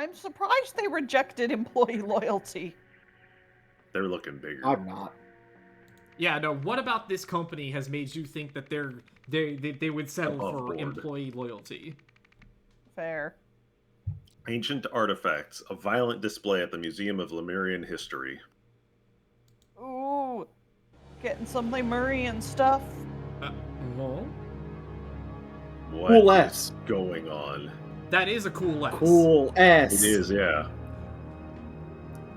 I'm surprised they rejected employee loyalty. They're looking bigger. I'm not. Yeah, no, what about this company has made you think that they would settle Above for board. employee loyalty? Fair. Ancient artifacts, a violent display at the Museum of Lemurian History. Ooh. Getting some Lemurian stuff. Well, What Cool is S. going on? that is a cool lens. Cool S. It is, yeah.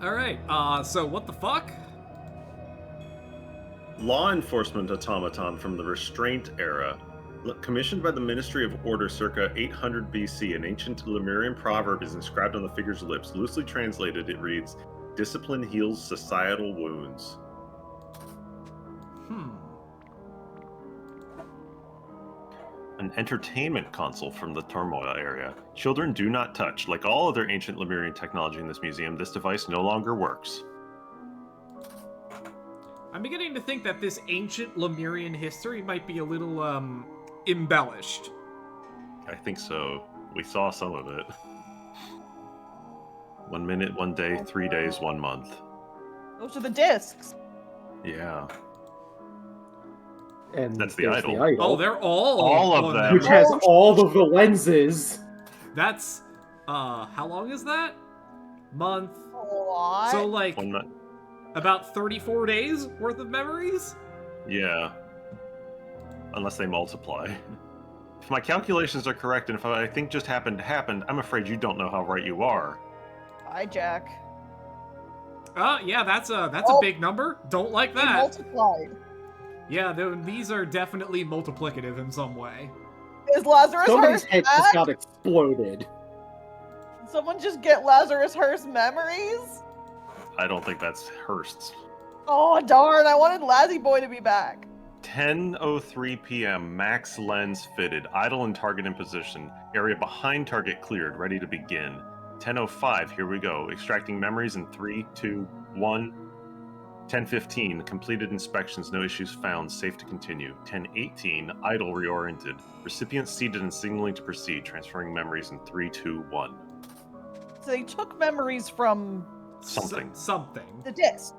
Alright, so what the fuck? Law enforcement automaton from the Restraint era. Commissioned by the Ministry of Order circa 800 BC, an ancient Lemurian proverb is inscribed on the figure's lips. Loosely translated, it reads, "Discipline heals societal wounds." An entertainment console from the Turmoil area. Children do not touch. Like all other ancient Lemurian technology in this museum, this device no longer works. I'm beginning to think that this ancient Lemurian history might be a little, embellished. I think so. We saw some of it. 1 minute, 1 day, 3 days, 1 month. Those are the discs. Yeah. And That's the there's idol. Oh, they're All of on them. Which has all of the lenses. That's, how long is that? Month. What? So, like, 1 month. about 34 days worth of memories? Yeah. Unless they multiply. If my calculations are correct, and if I think just happened, I'm afraid you don't know how right you are. Hi, Jack. Yeah, that's a Oh. big number. Don't like They that. multiplied. Yeah, these are definitely multiplicative in some way. Is Lazarus Somebody's Hearst head just back? got exploded. Someone just get Lazarus Hearst memories? I don't think that's Hearst's. Oh, darn. I wanted Lazzy Boy to be back. 10:03 p.m. Max lens fitted. Idle and target in position. Area behind target cleared. Ready to begin. 10:05. Here we go. Extracting memories in 3, 2, 1. 10:15. Completed inspections. No issues found. Safe to continue. 10:18. Idle reoriented. Recipient seated and signaling to proceed. Transferring memories in 3, 2, 1. So they took memories from Something. Something. the disc.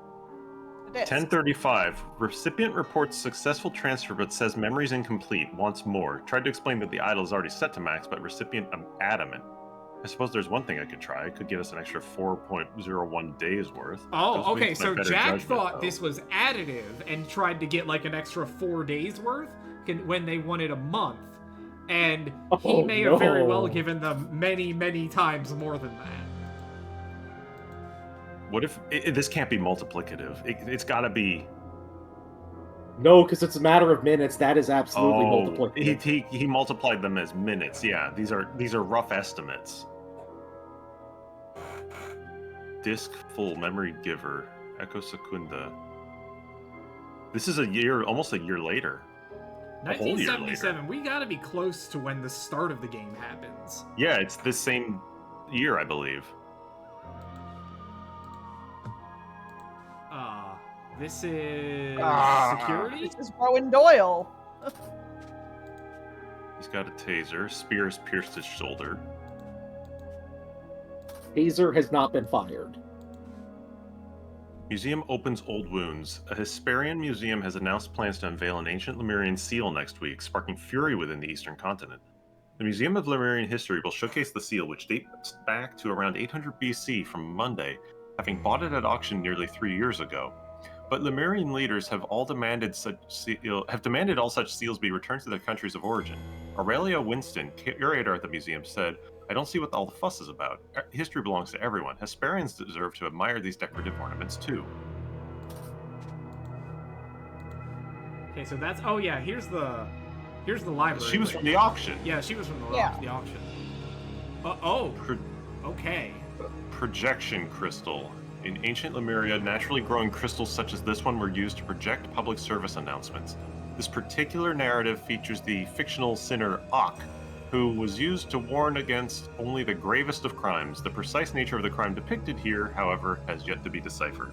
10:35. Recipient reports successful transfer but says memories incomplete. Wants more. Tried to explain that the idol is already set to max, but recipient adamant. I suppose there's one thing I could try. It could give us an extra 4.01 days worth. Oh, Those okay, weeks my so better Jack judgment, thought though. this was additive and tried to get like an extra 4 days worth when they wanted a month. And he Oh, may have very no. well given them many, many times more than that. What if this can't be multiplicative? It's got to be. No, because it's a matter of minutes. That is absolutely multiplicative. He multiplied them as minutes. Yeah, these are rough estimates. Disk full memory giver Echo Secunda. This is almost a year later. A whole year later. 1977, we gotta be close to when the start of the game happens. Yeah, it's this same year, I believe. This is security? This is Rowan Doyle. He's got a taser. Spears pierced his shoulder. Taser has not been fired. Museum opens old wounds. A Hesperian museum has announced plans to unveil an ancient Lemurian seal next week, sparking fury within the eastern continent. The Museum of Lemurian History will showcase the seal, which dates back to around 800 BC from Monday, having bought it at auction nearly 3 years ago. But Lemurian leaders have demanded all such seals be returned to their countries of origin. Aurelia Winston, curator at the museum, said, "I don't see what all the fuss is about. History belongs to everyone. Hesperians deserve to admire these decorative ornaments too." Okay, so that's here's the library. She was from the auction. Yeah, she was from the auction. Okay. Projection crystal. In ancient Lemuria, naturally growing crystals such as this one were used to project public service announcements. This particular narrative features the fictional sinner Ak, who was used to warn against only the gravest of crimes. The precise nature of the crime depicted here, however, has yet to be deciphered.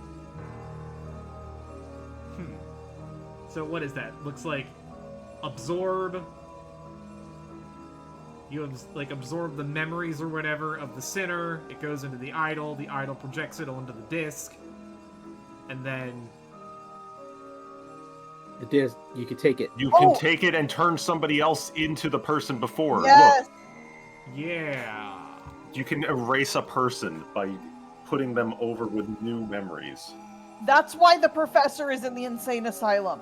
So what is that? Looks like absorb. You like absorb the memories or whatever of the sinner. It goes into the idol. The idol projects it onto the disc, and then The disc, you can take it. You can take it and turn somebody else into the person before. Yes. Look, yeah. you can erase a person by putting them over with new memories. That's why the professor is in the insane asylum.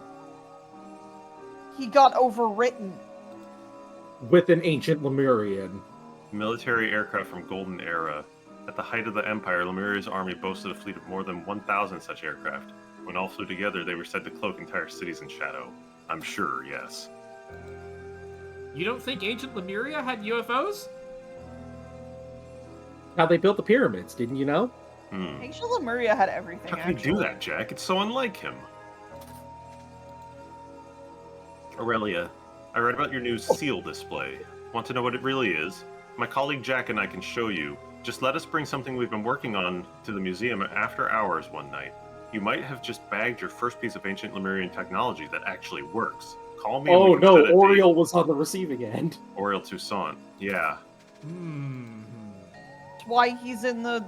He got overwritten. With an ancient Lemurian. Military aircraft from Golden Era. At the height of the Empire, Lemuria's army boasted a fleet of more than 1,000 such aircraft. When all flew together, they were said to cloak entire cities in shadow. I'm sure, yes. You don't think ancient Lemuria had UFOs? How they built the pyramids, didn't you know? Ancient Lemuria had everything, How can actually. he do that, Jack? It's so unlike him. Aurelia, I read about your new seal display. Want to know what it really is? My colleague Jack and I can show you. Just let us bring something we've been working on to the museum after hours one night. You might have just bagged your first piece of ancient Lemurian technology that actually works. Call me. Oh and we can no, set a date. Oriole was on the receiving end. Oriole Toussaint. Yeah. That's why he's in the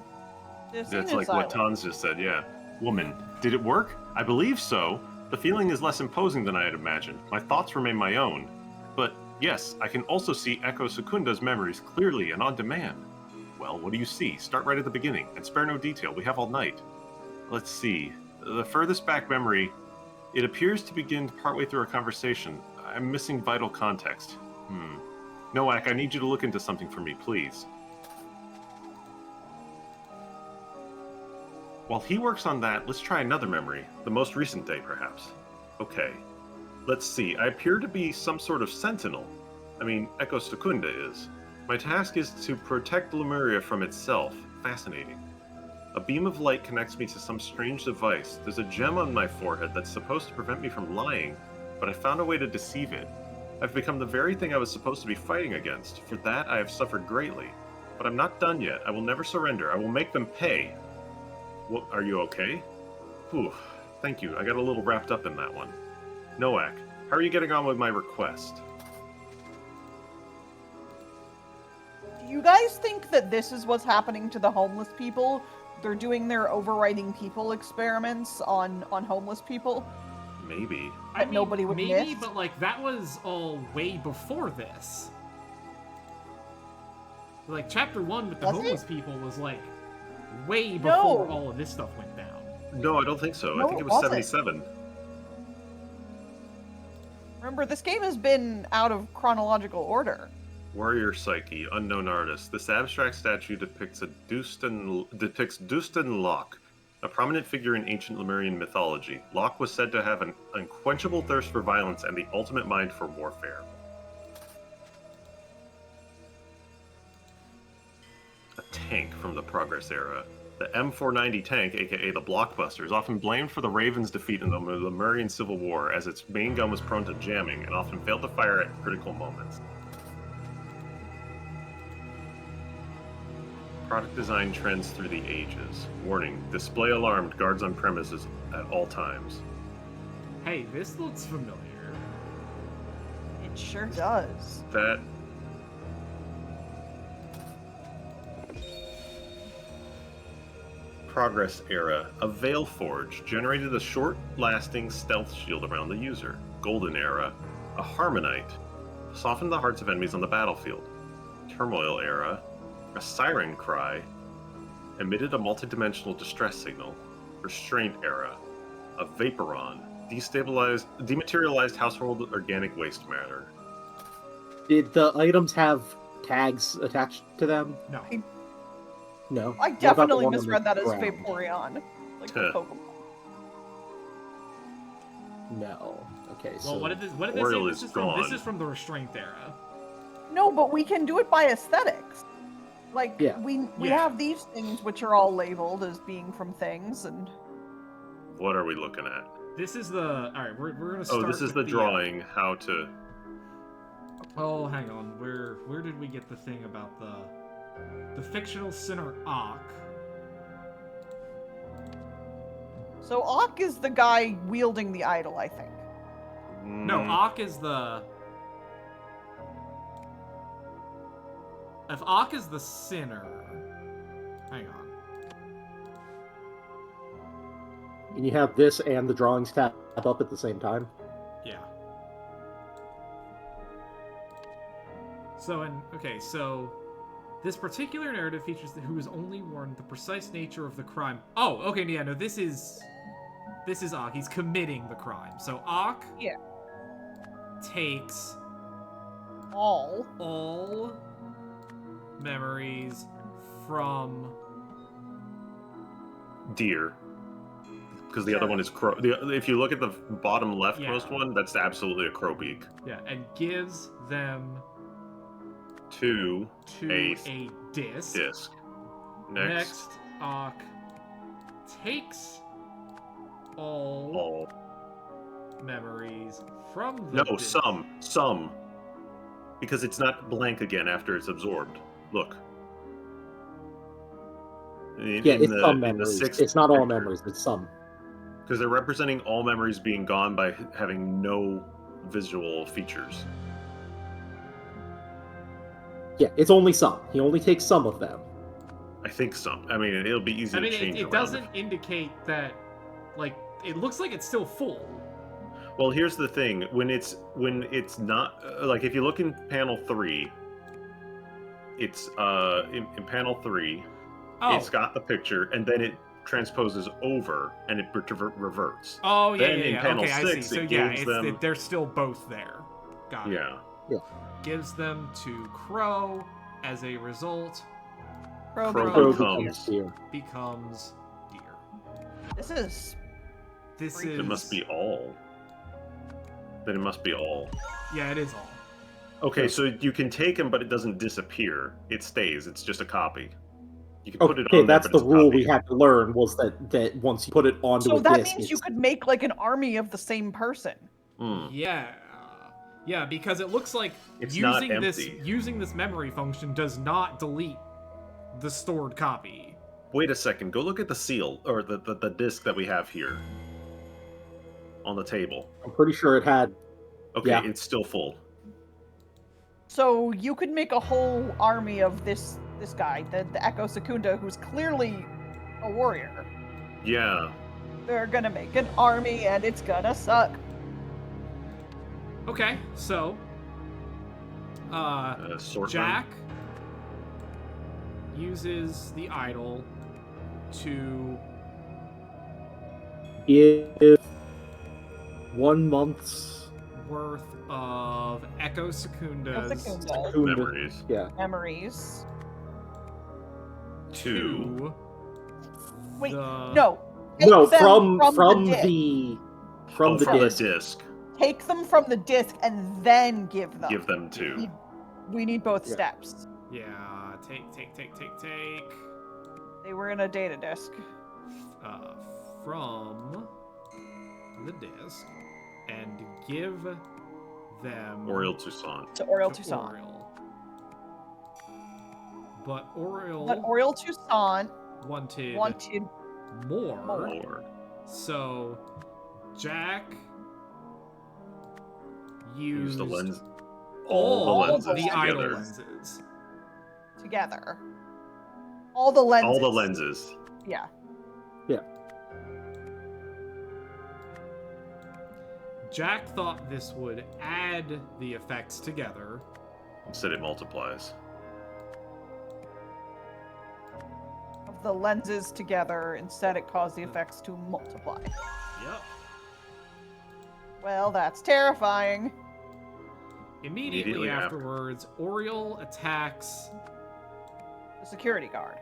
insane That's like asylum. what Tons just said, yeah. Woman, did it work? I believe so. The feeling is less imposing than I had imagined. My thoughts remain my own. But yes, I can also see Echo Secunda's memories clearly and on demand. Well, what do you see? Start right at the beginning, and spare no detail. We have all night. Let's see. The furthest back memory, it appears to begin partway through a conversation. I'm missing vital context. Noak, I need you to look into something for me, please. While he works on that, let's try another memory. The most recent day, perhaps. Okay. Let's see. I appear to be some sort of sentinel. I mean, Echo Secunda is. My task is to protect Lemuria from itself. Fascinating. A beam of light connects me to some strange device. There's a gem on my forehead that's supposed to prevent me from lying, but I found a way to deceive it. I've become the very thing I was supposed to be fighting against. For that, I have suffered greatly. But I'm not done yet. I will never surrender. I will make them pay. What, are you okay? Whew, thank you. I got a little wrapped up in that one. Noak, how are you getting on with my request? Do you guys think that this is what's happening to the homeless people? They're doing their overriding people experiments on homeless people? Maybe. That nobody would maybe, miss? but like that was all way before this. Like chapter 1 with the Was it? homeless people was like way No. before all of this stuff went down. No, I don't think so. No, I think it it was wasn't. 77. Remember, this game has been out of chronological order. Warrior Psyche, unknown artist. This abstract statue depicts Dustin Locke, a prominent figure in ancient Lemurian mythology. Locke was said to have an unquenchable thirst for violence and the ultimate mind for warfare. A tank from the Progress era. The M490 tank, aka the Blockbuster, is often blamed for the Ravens' defeat in the Lemurian Civil War, as its main gun was prone to jamming and often failed to fire at critical moments. Product design trends through the ages. Warning, display alarmed, guards on premises at all times. Hey, this looks familiar. It sure does. That... Progress era. A Veil Forge generated a short-lasting stealth shield around the user. Golden era. A Harmonite softened the hearts of enemies on the battlefield. Turmoil era. A Siren Cry emitted a multidimensional distress signal. Restraint era. A Vaporon dematerialized household organic waste matter. Did the items have tags attached to them? No. No. I What about the definitely one on the misread that as ground? Vaporeon. Like the Pokemon. No. Okay, so Well, what did this Oriole say? is This gone. is from the restraint era. No, but we can do it by aesthetics. Like, Yeah. we Yeah. have these things which are all labeled as being from things, and... What are we looking at? This is the alright, we're gonna start. Oh, this is with the drawing, how to... Oh, hang on. Where did we get the thing about the fictional sinner Ak? So Ak is the guy wielding the idol, I think. No, Ak is the if Ak is the sinner, hang on. And you have this and the drawings tab up at the same time. Yeah. So this particular narrative features who is only warned the precise nature of the crime. Oh, okay, yeah, no, this is Ak. He's committing the crime. So Ak takes all memories from Deer. Because the other one is crow. If you look at the bottom leftmost one, that's absolutely a crow beak. Yeah, and gives them to a disc. Next, Ak takes all memories from the disc. some. Because it's not blank again after it's absorbed. Look. It's some memories. It's not all memories, it's some. Because they're representing all memories being gone by having no visual features. Yeah, it's only some. He only takes some of them. I think some. I mean, it'll be easy to change. It doesn't indicate that, like, it looks like it's still full. Well, here's the thing: when it's not like if you look in panel 3, it's in panel 3, it's got the picture, and then it transposes over and it reverts. Oh yeah, then yeah. In panel 6, I see. So it yeah, gives them... they're still both there. Got it. Yeah. Gives them to Crow. As a result, Crow becomes deer. This is. It must be all. Then it must be all. Yeah, it is all. Okay, so you can take them, but it doesn't disappear. It stays. It's just a copy. You can put it on that's there, the rule we had to learn, was that once you put it onto a disc... So that means you could make, like, an army of the same person. Yeah. Yeah, because it looks like it's using this memory function does not delete the stored copy. Wait a second. Go look at the seal, or the disc that we have here. On the table. I'm pretty sure it had... Okay, it's still full. So you could make a whole army of this guy, the Echo Secunda, who's clearly a warrior. Yeah. They're gonna make an army, and it's gonna suck. Okay, so Jack uses the idol to give 1 month's worth of Echo Secunda's memories. Yeah. Memories. To wait, from the disc. Take them from the disc and then give them. Give them to. We need both steps. Yeah, take. They were in a data disk. From the disc and give them Oriel Toussaint. To Oriel Toussaint. But Oriel Toussaint wanted more. So Jack used the lens, all the lenses the idol lenses together. All the lenses. Yeah. Jack thought this would add the effects together. Instead, it multiplies. Of the lenses together, instead it caused the effects to multiply. Yep. Well, that's terrifying. Immediately afterwards, Oriel attacks the security guard.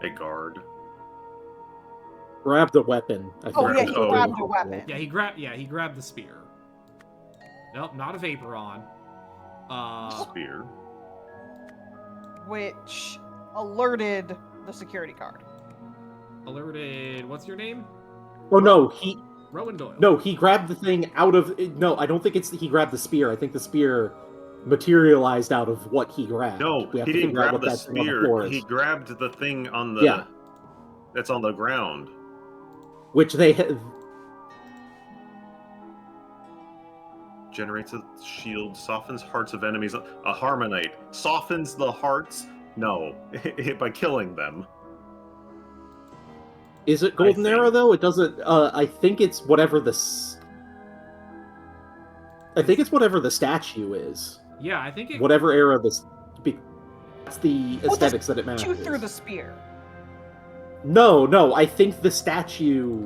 A guard. Grabbed a weapon. He grabbed a weapon. Yeah, he grabbed the spear. Nope, not a Vaporon. Spear. Which alerted the security guard. Alerted, what's your name? Oh no, Rowan Doyle. No, he grabbed the thing out of... No, I don't think he grabbed the spear. I think the spear materialized out of what he grabbed. No, he didn't grab the spear. He grabbed the thing on the... Yeah. That's on the ground. Which they have... generates a shield, softens hearts of enemies. A harmonite softens the hearts. No, by killing them. Is it Golden think. Era though? It doesn't. I think it's whatever I think it's whatever the statue is. Yeah, I think it. Whatever era this. That's the aesthetics that it Shoot matches. through the spear. No. I think the statue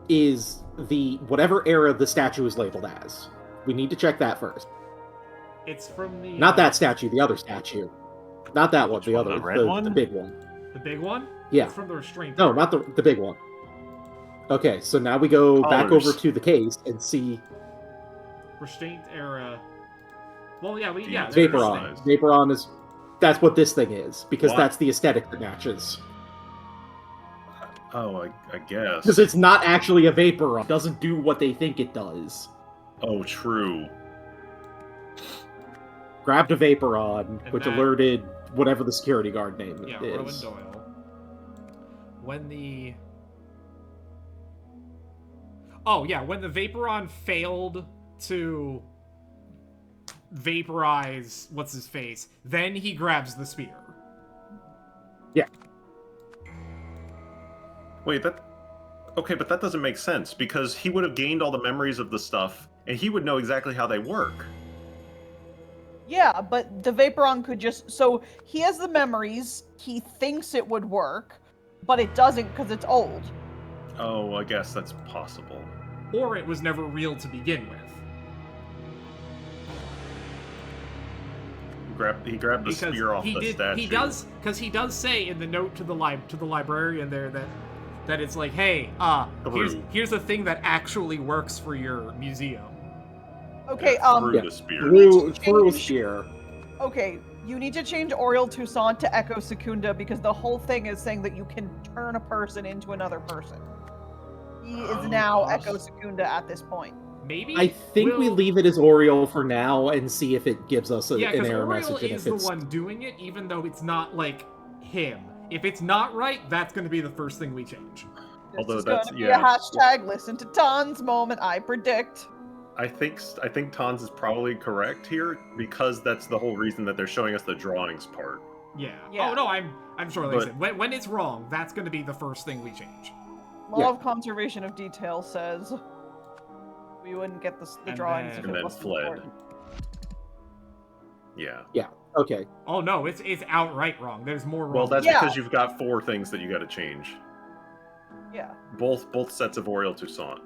is the whatever era the statue is labeled as. We need to check that first. It's from the. Not that statue. The other statue. Not that one. Which The one, other. the red one? The big one. The big one. Yeah. It's from the restraint. No, area. not the big one. Okay, so now we go back Colors. over to the case and see Restraint era. Well, yeah, Vaporon. there's Vaporon. restraint. Vaporon is that's what this thing is because What? that's the aesthetic that matches. Oh, I guess. Because it's not actually a Vaporon. It doesn't do what they think it does. Oh, true. Grabbed a Vaporon, And which that- alerted whatever the security guard name Yeah, Rowan is. Doyle. When the. Oh yeah, when the Vaporon failed to vaporize what's his face, then he grabs the spear. Wait, that. Okay, but that doesn't make sense because he would have gained all the memories of the stuff and he would know exactly how they work. Yeah, but the Vaporon could just... So, he has the memories, he thinks it would work, but it doesn't because it's old. Oh, I guess that's possible. Or it was never real to begin with. He grabbed the Because spear off he the did, statue. he does say in the note to the librarian there that it's like, hey, Through. here's a thing that actually works for your museum. Okay, through Yeah. the spear. Through a Change- spear. Okay, you need to change Oriel Toussaint to Echo Secunda because the whole thing is saying that you can turn a person into another person. He is Oh, now gosh. Echo Secunda at this point. Maybe I think we we'll- leave it as Oriole for now and see if it gives us Yeah, an because error Oriel message. And is if the it's... one doing it, even though it's not like him. If it's not right, that's going to be the first thing we change. This Although is that's- gonna be yeah. a hashtag listen to Tons moment, I predict. I think Tons is probably correct here because that's the whole reason that they're showing us the drawings part. Yeah. Yeah. Oh no, I'm sure. Like I But- said, when it's wrong, that's going to be the first thing we change. Law Yeah. of Conservation of Detail says we wouldn't get the And drawings then- if And it then wasn't fled. important. Yeah. Okay. Oh no, it's outright wrong. There's more wrong. Well, that's Yeah. because you've got 4 things that you got to change. Yeah. Both sets of Oriel Toussaint.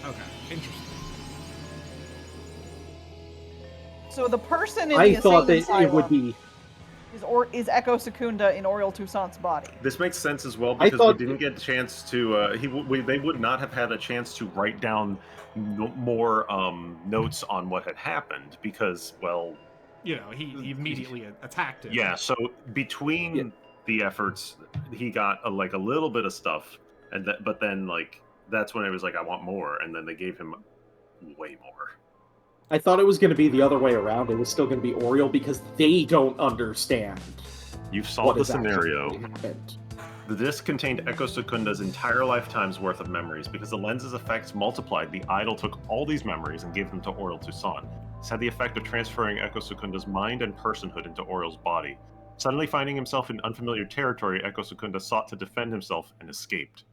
Okay, interesting. So the person in I the thought insane that it would asylum be... is Echo Secunda in Oriel Toussaint's body. This makes sense as well I because thought- we didn't get a chance to. They would not have had a chance to write down more notes on what had happened because, well, You know, he immediately attacked him. yeah. So between Yeah. the efforts, he got a little bit of stuff, but then that's when it was like, I want more, and then they gave him way more. I thought it was going to be the other way around. It was still going to be Oriole because they don't understand You've what solved the has actually scenario. happened. The disc contained Echo Secunda's entire lifetime's worth of memories. Because the lens's effects multiplied, the idol took all these memories and gave them to Oriel Toussaint. This had the effect of transferring Echo Secunda's mind and personhood into Oriel's body. Suddenly finding himself in unfamiliar territory, Echo Secunda sought to defend himself and escaped.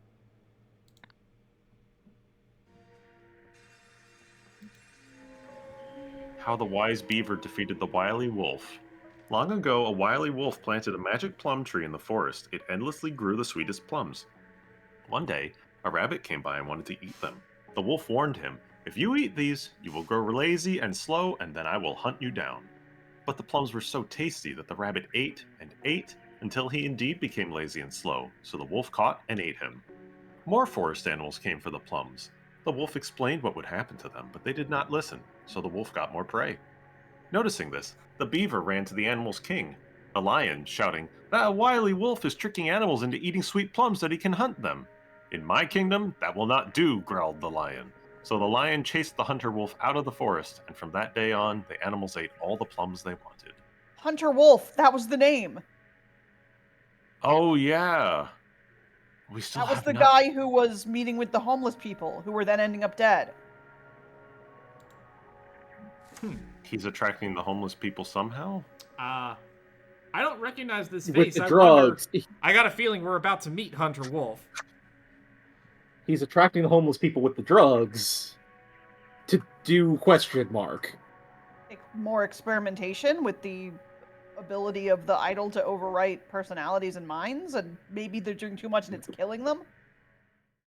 How the wise beaver defeated the wily wolf. Long ago, a wily wolf planted a magic plum tree in the forest. It endlessly grew the sweetest plums. One day, a rabbit came by and wanted to eat them. The wolf warned him, "If you eat these, you will grow lazy and slow, and then I will hunt you down." But the plums were so tasty that the rabbit ate and ate until he indeed became lazy and slow, so the wolf caught and ate him. More forest animals came for the plums. The wolf explained what would happen to them, but they did not listen, so the wolf got more prey. Noticing this, the beaver ran to the animal's king, the lion, shouting, "That wily wolf is tricking animals into eating sweet plums that he can hunt them." "In my kingdom, that will not do," growled the lion. So the lion chased the hunter wolf out of the forest, and from that day on, the animals ate all the plums they wanted. Hunter Wolf, that was the name. Oh yeah. We still That was have the not- guy who was meeting with the homeless people, who were then ending up dead. He's attracting the homeless people somehow? I don't recognize this With face. the I wonder. drugs. I got a feeling we're about to meet Hunter Wolf. He's attracting the homeless people with the drugs to do question mark. More experimentation with the ability of the idol to overwrite personalities and minds, and maybe they're doing too much and it's killing them.